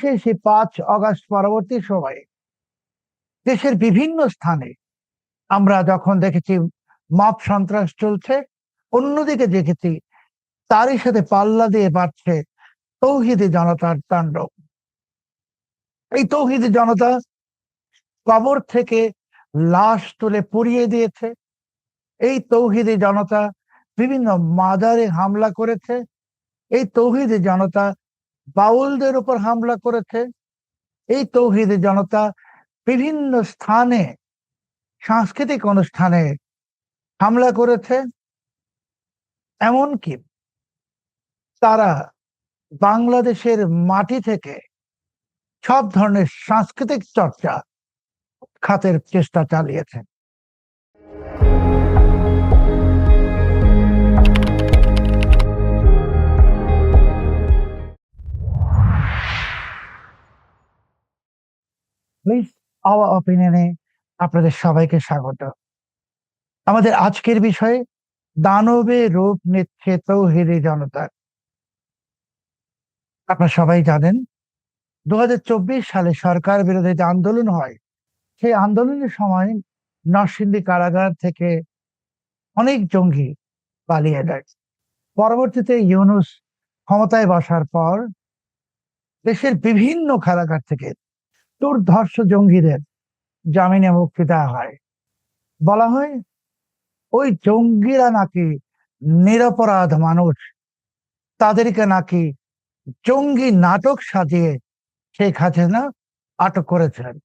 সেই 5 আগস্ট পরবর্তী সময়ে দেশের বিভিন্ন স্থানে আমরা যখন দেখেছি মব সন্ত্রাস চলছে, অন্যদিকে দেখেছি তারই সাথে পাল্লা দিয়ে বাড়ছে তৌহিদি জনতার তাণ্ডব। এই তৌহিদি জনতা কবর থেকে লাশ তুলে পুড়িয়ে দিয়েছে। এই তৌহিদি জনতা বিভিন্ন মাজারে হামলা করেছে। এই তৌহিদি জনতা বাউলদের উপর হামলা করেছে। এই তৌহিদি জনতা বিভিন্ন স্থানে সাংস্কৃতিক অনুষ্ঠানে হামলা করেছে। এমনকি তারা বাংলাদেশের মাটি থেকে সব ধরনের সাংস্কৃতিক চর্চা খাতের চেষ্টা চালিয়েছে। প্লিজ আওয়ার অপিনিয়নে আপনাদের সবাইকে স্বাগত। আমাদের আজকের বিষয়ে দানবে রূপ নিচ্ছে তৌহিদি জনতা। আপনারা সবাই জানেন 2024 সালে সরকার বিরোধী যে আন্দোলন হয়, সেই আন্দোলনের সময় নরসিংদী কারাগার থেকে অনেক জঙ্গি পালিয়ে যায়। পরবর্তীতে ইউনূস ক্ষমতায় বসার পর দেশের বিভিন্ন কারাগার থেকে দুর্ধর্ষ জঙ্গিদের জামিনে মুক্তি দেওয়া হয়। বলা হয় ওই জঙ্গিরা নাকি নিরপরাধ মানুষ, তাদেরকে নাকি জঙ্গি নাটক সাজিয়ে শেখ হাসিনা আটক করেছিলেন।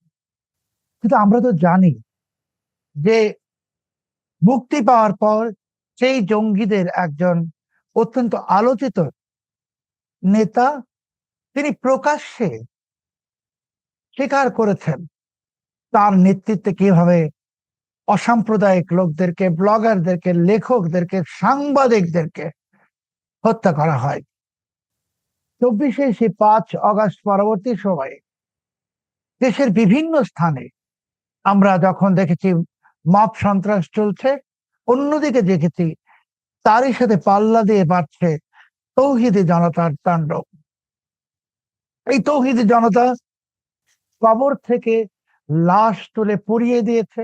কিন্তু আমরা তো জানি যে মুক্তি পাওয়ার পর সেই জঙ্গিদের একজন অত্যন্ত আলোচিত নেতা তিনি প্রকাশ্যে স্বীকার করেছেন তার নেতৃত্বে কিভাবে অসাম্প্রদায়িক লোকদেরকে, ব্লগারদেরকে, লেখকদেরকে, সাংবাদিকদেরকে হত্যা করা হয়। 5 আগস্ট পরবর্তী সময়ে দেশের বিভিন্ন স্থানে আমরা যখন দেখেছি মব সন্ত্রাস চলছে, অন্যদিকে দেখেছি তারই সাথে পাল্লা দিয়ে বাড়ছে তৌহিদি জনতার তাণ্ডব। এই তৌহিদি জনতা কবর থেকে লাশ তুলে পুড়িয়ে দিয়েছে।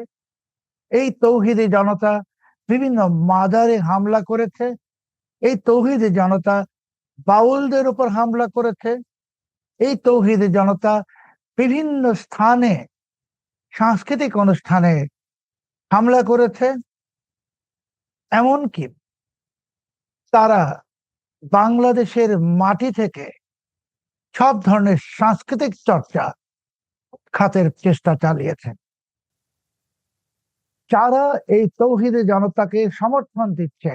এই তৌহিদি জনতা বিভিন্ন মাজারে হামলা করেছে। এই তৌহিদি জনতা বাউলদের উপর হামলা করেছে। এই তৌহিদি জনতা বিভিন্ন স্থানে সাংস্কৃতিক অনুষ্ঠানে হামলা করেছে। এমনকি তারা বাংলাদেশের মাটি থেকে সব ধরনের সাংস্কৃতিক চর্চা খাতের চেষ্টা চালিয়েছে। যারা এই তৌহিদি জনতাকে সমর্থন দিচ্ছে,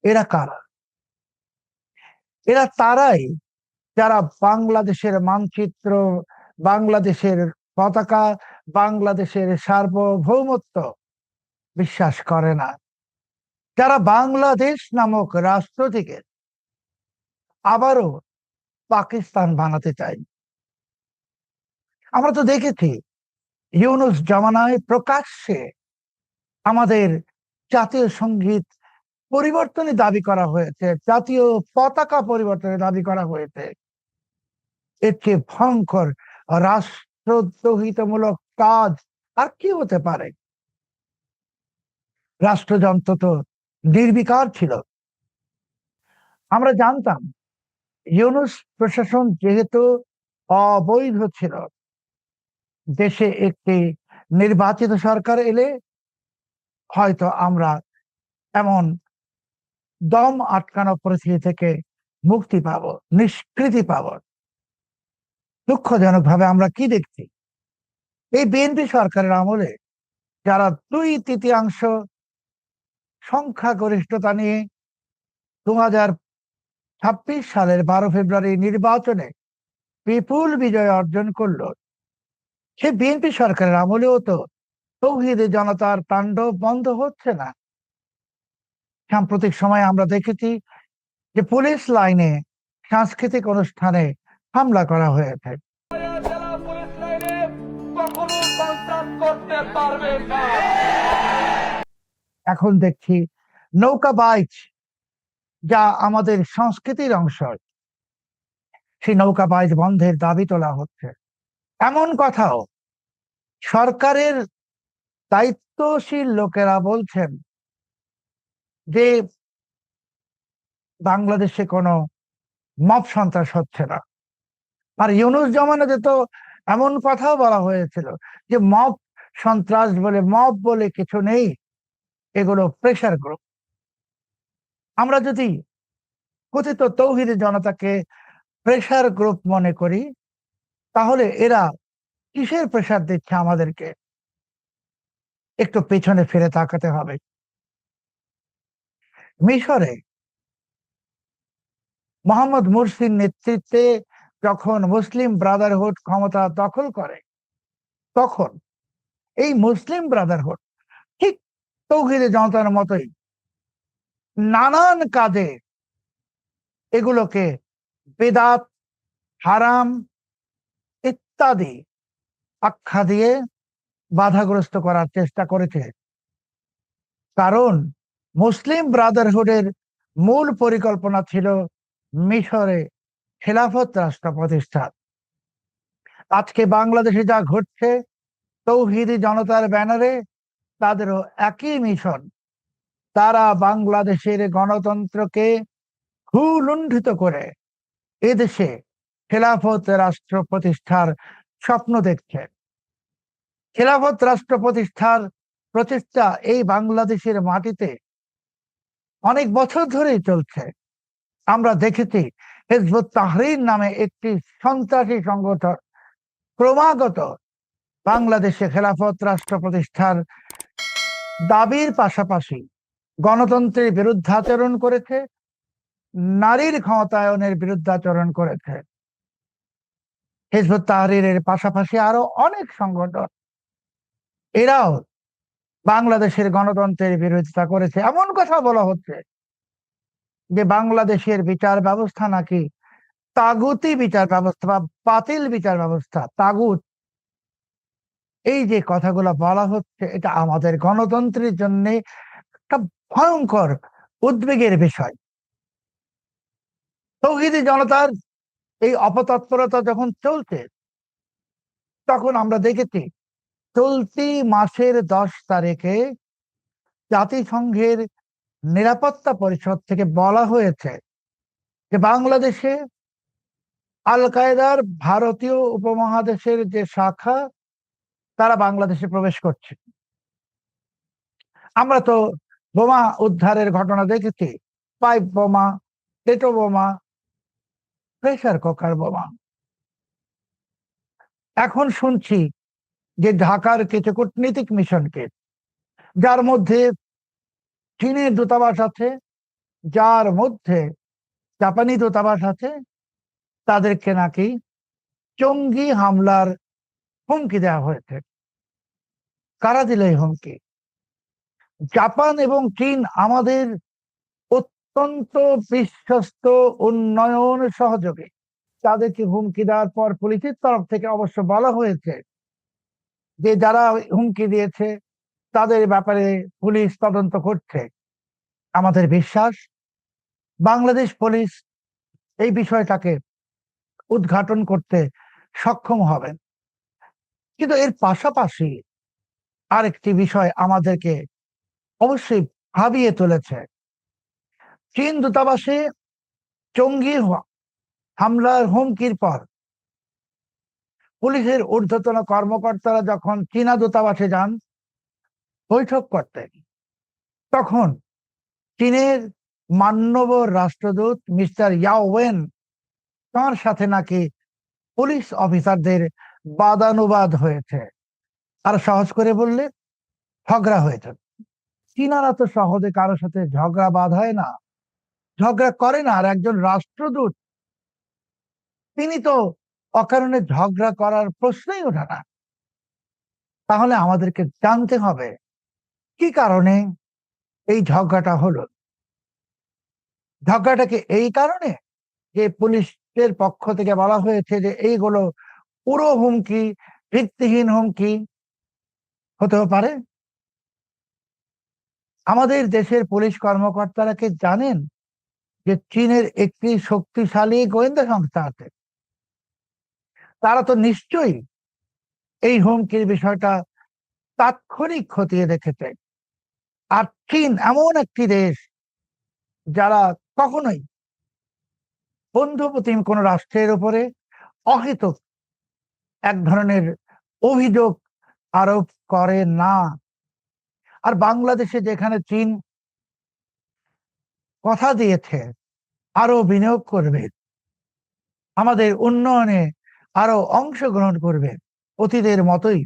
এরা কারা? এরা তারাই যারা বাংলাদেশের মানচিত্র, বাংলাদেশের পতাকা, বাংলাদেশের সার্বভৌমত্ব বিশ্বাস করে না, যারা বাংলাদেশ নামক রাষ্ট্রটিকে আবারও পাকিস্তান বানাতে চায়। আমরা তো দেখেছি ইউনূস জমানায় প্রকাশ্যে আমাদের জাতীয় সঙ্গীত পরিবর্তনের দাবি করা হয়েছে, জাতীয় পতাকা পরিবর্তনের দাবি করা হয়েছে। এর চেয়ে ভয়ঙ্কর রাষ্ট্রদ্রোহিতামূলক কাজ আর কি হতে পারে? রাষ্ট্রযন্ত্র তো নির্বিকার ছিল। আমরা জানতাম ইউনূস প্রশাসন যেহেতু অবৈধ ছিল, দেশে একটি নির্বাচিত সরকার এলে হয়তো আমরা এমন দম আটকানো পরিস্থিতি থেকে মুক্তি পাব, নিষ্কৃতি পাব। দুঃখজনক ভাবে আমরা কি দেখছি, এই বিএনপি সরকারের আমলে যারা 2/3 সংখ্যাগরিষ্ঠতা নিয়ে 2026 সালের 12 ফেব্রুয়ারি নির্বাচনে বিপুল বিজয় অর্জন করলো, সে বিএনপি সরকারের আমলেও তো তৌহিদি জনতার তাণ্ডব বন্ধ হচ্ছে না। সাম্প্রতিক সময়ে আমরা দেখেছি যে পুলিশ লাইনে সাংস্কৃতিক অনুষ্ঠানে হামলা করা হয়েছে। এখন দেখছি নৌকা বাইচ, যা আমাদের সংস্কৃতির অংশ, সেই নৌকা বাইচ বন্ধের দাবি তোলা হচ্ছে। এমন কথাও সরকারের দায়িত্বশীল লোকেরা বলছেন যে বাংলাদেশে কোনো মব সন্ত্রাস হচ্ছে না। আর ইউনূস জমানাতে তো এমন কথাও বলা হয়েছিল যে মব বলে কিছু নেই, এগুলো প্রেসার গ্রুপ। আমরা যদি কথিত তৌহিদি জনতাকে প্রেসার গ্রুপ মনে করি, তাহলে এরা কিসের প্রেসার দিচ্ছে আমাদেরকে? একটু পেছনে ফিরে তাকাতে হবে। মিশরে মোহাম্মদ মুরসির নেতৃত্বে যখন মুসলিম ব্রাদারহুড ক্ষমতা দখল করে, তখন এই মুসলিম ব্রাদারহুড ঠিক তৌহিদি জনতার মতোই নানান কাজে এগুলোকে বেদাত, হারাম ইত্যাদি আখ্যা দিয়ে বাধাগ্রস্ত করার চেষ্টা করেছে। কারণ মুসলিম ব্রাদারহুডের মূল পরিকল্পনা ছিল মিশরে খেলাফত রাষ্ট্র প্রতিষ্ঠা। আজকে বাংলাদেশে যা ঘটছে, তৌহিদি জনতার ব্যানারে তাদেরও একই মিশন। তারা বাংলাদেশের গণতন্ত্রকে ভূলুণ্ঠিত করে এদেশে খেলাফত রাষ্ট্র প্রতিষ্ঠার স্বপ্ন দেখছে। খেলাফত রাষ্ট্র প্রতিষ্ঠার প্রচেষ্টা এই বাংলাদেশের মাটিতে অনেক বছর ধরেই চলছে। আমরা দেখেছি হিজবুত তাহরীর নামে একটি সন্ত্রাসী সংগঠন ক্রমাগত বাংলাদেশে খেলাফত রাষ্ট্র প্রতিষ্ঠার দাবির পাশাপাশি গণতন্ত্রের বিরুদ্ধাচরণ করেছে, নারীর ক্ষমতায়নের বিরুদ্ধাচরণ করেছে। হিজবুত তাহরীরের পাশাপাশি আরো অনেক সংগঠন, এরাও বাংলাদেশের গণতন্ত্রের বিরোধিতা করেছে। এমন কথা বলা হচ্ছে যে বাংলাদেশের বিচার ব্যবস্থা নাকি তাগুতি বিচার ব্যবস্থা বা বাতিল বিচার ব্যবস্থা, তাগুত। এই যে কথাগুলো বলা হচ্ছে, এটা আমাদের গণতন্ত্রের জন্য একটা ভয়ঙ্কর উদ্বেগের বিষয়। তৌহিদি জনতার এই অপতৎপরতা যখন চলছে, তখন আমরা দেখেছি চলতি মাসের 10 তারিখে জাতিসংঘের নিরাপত্তা পরিষদ থেকে বলা হয়েছে যে বাংলাদেশে আল কায়েদার ভারতীয় উপমহাদেশের যে শাখা, তারা বাংলাদেশে প্রবেশ করছে। আমরা তো বোমা উদ্ধারের ঘটনা দেখেছি, পাইপ বোমা, পেটো বোমা, প্রেসার কুকার বোমা। এখন শুনছি যে ঢাকার কিছু কূটনীতিক মিশনকে, যার মধ্যে চীনের দূতাবাস আছে, যার মধ্যে জাপানি দূতাবাস আছে, তাদেরকে নাকি জঙ্গি হামলার হুমকি দেওয়া হয়েছে। কারা দিল এই হুমকি? জাপান এবং চীন আমাদের অত্যন্ত বিশ্বস্ত উন্নয়ন সহযোগী। তাদেরকে হুমকি দেওয়ার পর পুলিশের তরফ থেকে অবশ্য বলা হয়েছে যে যারা হুমকি দিয়েছে তাদের ব্যাপারে পুলিশ তদন্ত করছে। আমাদের বিশ্বাস বাংলাদেশ পুলিশ এই বিষয়টাকে উদ্ঘাটন করতে সক্ষম হবেন। কিন্তু এর পাশাপাশি আরেকটি বিষয় আমাদেরকে অবশ্যই ভাবিয়ে তুলেছে। চীন দূতাবাসে জঙ্গি হামলার হুমকির পর পুলিশের ঊর্ধ্বতন কর্মকর্তারা যখন চীনা দূতাবাসে যান বৈঠক করতে, তখন চীনের মান্যবর রাষ্ট্রদূত মিস্টার ইয়াও ওয়েন, তার সাথে নাকি পুলিশ অফিসারদের বাদানুবাদ হয়েছে। আর সহজ করে বললে ঝগড়া হয়েছে। চীনারা তো সহজে কারোর সাথে ঝগড়া বাঁধায় না, ঝগড়া করে না। আর একজন রাষ্ট্রদূত, তিনি তো অকারণে ঝগড়া করার প্রশ্নই ওঠে না। তাহলে আমাদেরকে জানতে হবে কি কারণে এই ঝগড়াটা হলো। ঝগড়াটাকে এই কারণে যে পুলিশের পক্ষ থেকে বলা হয়েছে যে এইগুলো পুরো হুমকি, ভিত্তিহীন হুমকি হতেও পারে। আমাদের দেশের পুলিশ কর্মকর্তারা কি জানেন যে চীনের একটি শক্তিশালী গোয়েন্দা সংস্থা আছে, তারা তো নিশ্চয়ই এই হুমকির বিষয়টা তাৎক্ষণিক খতিয়ে দেখেছে। আর চীন এমন একটি দেশ যারা কখনোই বন্ধুপ্রতিম কোন রাষ্ট্রের উপরে অহেতুক এক ধরনের অভিযোগ আরোপ করে না। আর বাংলাদেশে যেখানে চীন কথা দিয়েছে আরো বিনিয়োগ করবে, আমাদের উন্নয়নে আরো অংশগ্রহণ করবে অতীতের মতোই,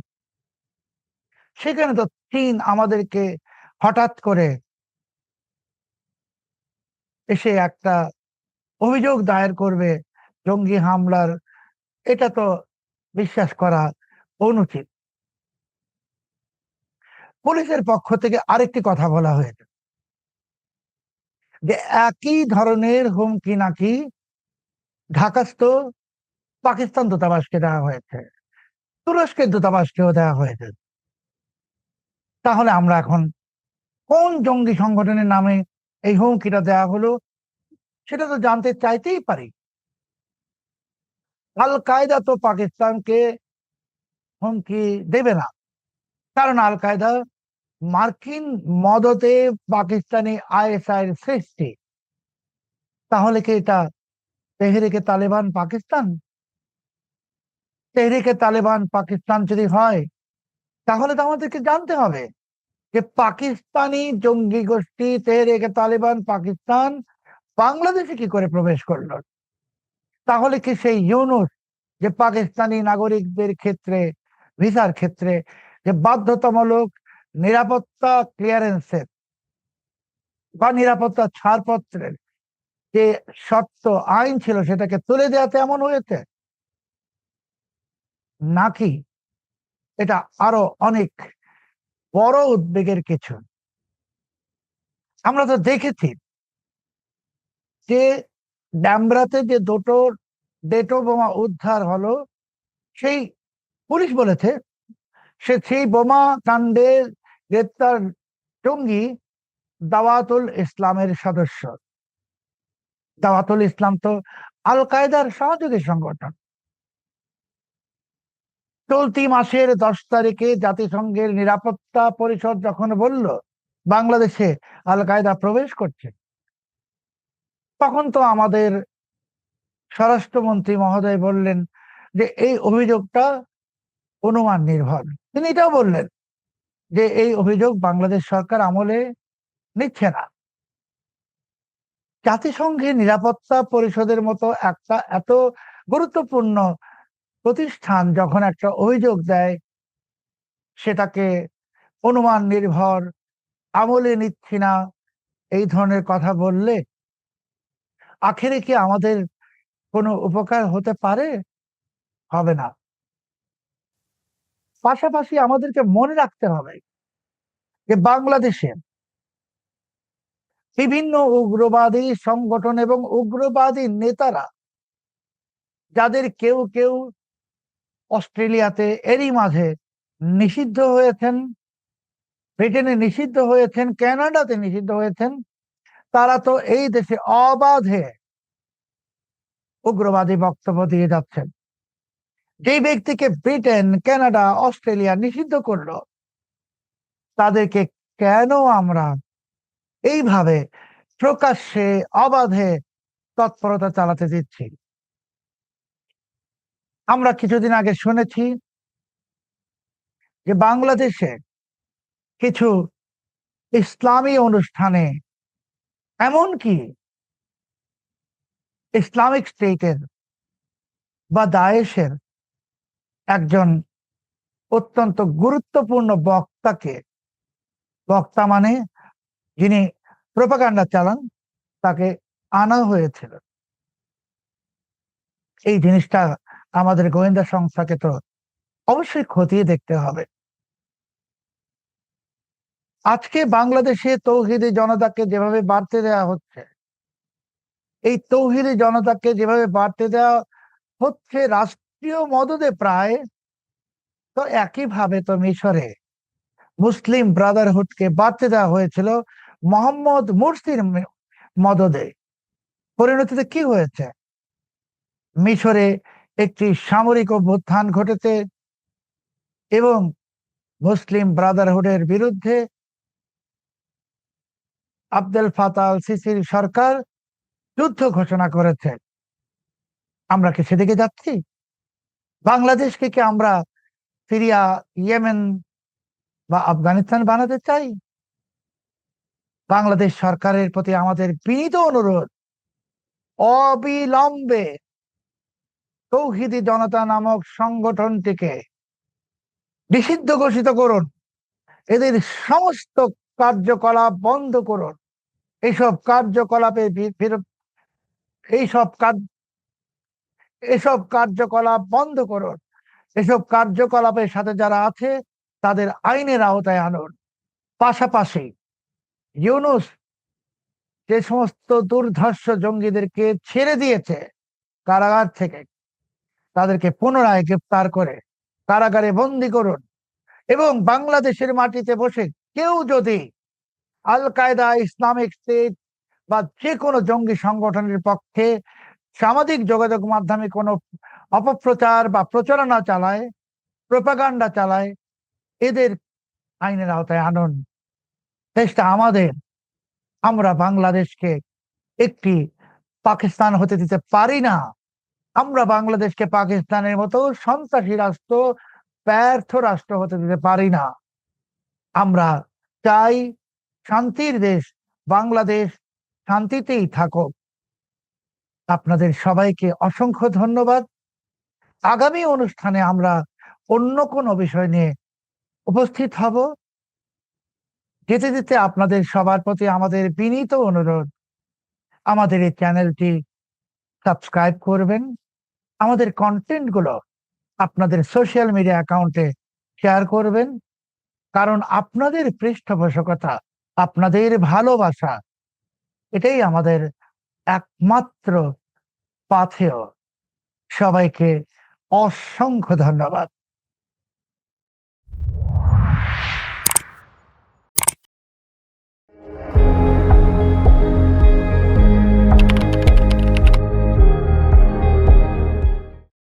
সেখানে তো চীন আমাদেরকে হঠাৎ করে এসে একটা অভিযোগ দায়ের করবে জঙ্গি হামলার, এটা তো বিশ্বাস করা অনুচিত। পুলিশের পক্ষ থেকে আরেকটি কথা বলা হয়েছে যে একই ধরনের হুমকি নাকি ঢাকাস্থ পাকিস্তান দূতাবাসকে দেওয়া হয়েছে, তুরস্কের দূতাবাসকেও দেওয়া হয়েছে। তাহলে আমরা এখন কোন জঙ্গি সংগঠনের নামে এই হুমকিটা দেওয়া হলো সেটা তো জানতে চাইতেই পারি। আল কায়দা তো পাকিস্তানকে হুমকি দেবে না, কারণ আল কায়দা মার্কিন মদতে পাকিস্তানি আইএসআই এর সৃষ্টি। তাহলে কি এটা তেহরিকে তালেবান পাকিস্তান? তেহরিকে তালেবান পাকিস্তান যদি হয়, তাহলে তো আমাদেরকে জানতে হবে যে পাকিস্তানি জঙ্গি গোষ্ঠী তেহরিকে তালেবান পাকিস্তান বাংলাদেশে কি করে প্রবেশ করলো। তাহলে কি সেই ইউনূস যে পাকিস্তানি নাগরিকদের ক্ষেত্রে ভিসার ক্ষেত্রে যে বাধ্যতামূলক নিরাপত্তা ক্লিয়ারেন্সের বা নিরাপত্তা ছাড়পত্রের যে শর্ত আইন ছিল সেটাকে তুলে দেওয়াতে এমন হয়েছে, নাকি এটা আরো অনেক বড় উদ্বেগের কিছু? আমরা তো দেখেছি যে ড্যামরাতে যে দুটো ডেটো বোমা উদ্ধার হলো, সেই পুলিশ বলেছে সেই বোমা কাণ্ডে গ্রেপ্তার জঙ্গি দাওয়াতুল ইসলামের সদস্য। দাওয়াতুল ইসলাম তো আল কায়দার সহযোগী সংগঠন। চলতি মাসের 10 তারিখে জাতিসংঘের নিরাপত্তা পরিষদ যখন বলল বাংলাদেশে আল কায়দা প্রবেশ করছে, তখন তো আমাদের স্বরাষ্ট্রমন্ত্রী মহোদয় বললেন যে এই অভিযোগটা অনুমান নির্ভর। তিনি এটাও বললেন যে এই অভিযোগ বাংলাদেশ সরকার আমলে নিচ্ছে না। জাতিসংঘের নিরাপত্তা পরিষদের মতো একটা এত গুরুত্বপূর্ণ প্রতিষ্ঠান যখন একটা অভিযোগ দেয়, সেটাকে অনুমান নির্ভর, আমলে নিচ্ছি না, এই ধরনের কথা বললে আখেরে কি আমাদের কোনো উপকার হতে পারে? হবে না। পাশাপাশি আমাদেরকে মনে রাখতে হবে যে বাংলাদেশে বিভিন্ন উগ্রবাদী সংগঠন এবং উগ্রবাদী নেতারা, যাদের কেউ কেউ অস্ট্রেলিয়াতে এরই মাঝে নিষিদ্ধ হয়েছেন, ব্রিটেনে নিষিদ্ধ হয়েছেন, কানাডাতে নিষিদ্ধ হয়েছেন, তারা তো এই দেশে অবাধে উগ্রবাদী বক্তব্য দিয়ে যাচ্ছেন। যে ব্যক্তিকে ব্রিটেন, কানাডা, অস্ট্রেলিয়া নিষিদ্ধ করলো, তাদেরকে কেন আমরা এইভাবে প্রকাশ্যে অবাধে তৎপরতা চালাতে দিচ্ছি? আমরা কিছুদিন আগে শুনেছি যে বাংলাদেশে কিছু ইসলামী অনুষ্ঠানে, এমনকি ইসলামিক স্টেটের বা দায়েশের একজন অত্যন্ত গুরুত্বপূর্ণ বক্তাকে, বক্তা মানে যিনি প্রোপাগান্ডা চালান, তাকে আনা হয়েছিল। এই জিনিসটা আমাদের গোয়েন্দা সংস্থাকে তো অবশ্যই খতিয়ে দেখতে হবে। আজকে বাংলাদেশে তৌহিদি জনতাকে যেভাবে বাড়তে দেওয়া হচ্ছে, এই তৌহিদি জনতাকে যেভাবে বাড়তে দেওয়া হচ্ছে রাষ্ট্রীয় মদদে প্রায়, তো একইভাবে তো মিশরে মুসলিম ব্রাদারহুডকে বাড়তে দেওয়া হয়েছিল মোহাম্মদ মুরসির মদদে। পরিণতিতে কি হয়েছে? মিশরে একটি সামরিক অভ্যুত্থান ঘটেছে এবং মুসলিম ব্রাদারহুডের বিরুদ্ধে আব্দেল ফাতাহ আল সিসির সরকার যুদ্ধ ঘোষণা করেছে। আমরা কি সেদিকে যাচ্ছি? বাংলাদেশকে কি আমরা সিরিয়া, ইয়েমেন বা আফগানিস্তান বানাতে চাই? বাংলাদেশ সরকারের প্রতি আমাদের বিনীত অনুরোধ, অবিলম্বে তৌহিদি জনতা নামক সংগঠনটিকে নিষিদ্ধ ঘোষিত করুন। এদের সমস্ত কার্যকলাপ বন্ধ করুন। এইসব কার্যকলাপে এইসব কাজ এসব কার্যকলাপ বন্ধ করুন। এসব কার্যকলাপের সাথে যারা আছে তাদের আইনের আওতায় আনুন। পাশাপাশি ইউনূস যে সমস্ত দুর্ধর্ষ জঙ্গিদেরকে ছেড়ে দিয়েছে কারাগার থেকে, তাদেরকে পুনরায় গ্রেপ্তার করে কারাগারে বন্দী করুন। এবং বাংলাদেশের মাটিতে বসে কেউ যদি আল কায়দা, ইসলামিক স্টেট বা যে কোনো জঙ্গি সংগঠনের পক্ষে সামাজিক যোগাযোগ মাধ্যমে কোনো অপপ্রচার বা প্রচারণা চালায়, প্রোপাগান্ডা চালায়, এদের আইনের আওতায় আনুন। চেষ্টা আমাদের। আমরা বাংলাদেশকে একটি পাকিস্তান হতে দিতে পারি না। আমরা বাংলাদেশকে পাকিস্তানের মতো সন্ত্রাসী রাষ্ট্র, ব্যর্থ রাষ্ট্র হতে দিতে পারি না। আমরা চাই শান্তির দেশ বাংলাদেশ শান্তিতেই থাকুক। আপনাদের সবাইকে অসংখ্য ধন্যবাদ। আগামী অনুষ্ঠানে আমরা অন্য কোনো বিষয় নিয়ে উপস্থিত হব। যেতে যেতে আপনাদের সবার প্রতি আমাদের বিনীত অনুরোধ, আমাদের এই চ্যানেলটি সাবস্ক্রাইব করবেন, আমাদের কন্টেন্ট গুলো আপনাদের সোশ্যাল মিডিয়া অ্যাকাউন্টে শেয়ার করবেন। কারণ আপনাদের পৃষ্ঠপোষকতা, আপনাদের ভালোবাসা, এটাই আমাদের একমাত্র পাথেয়। সবাইকে অসংখ্য ধন্যবাদ।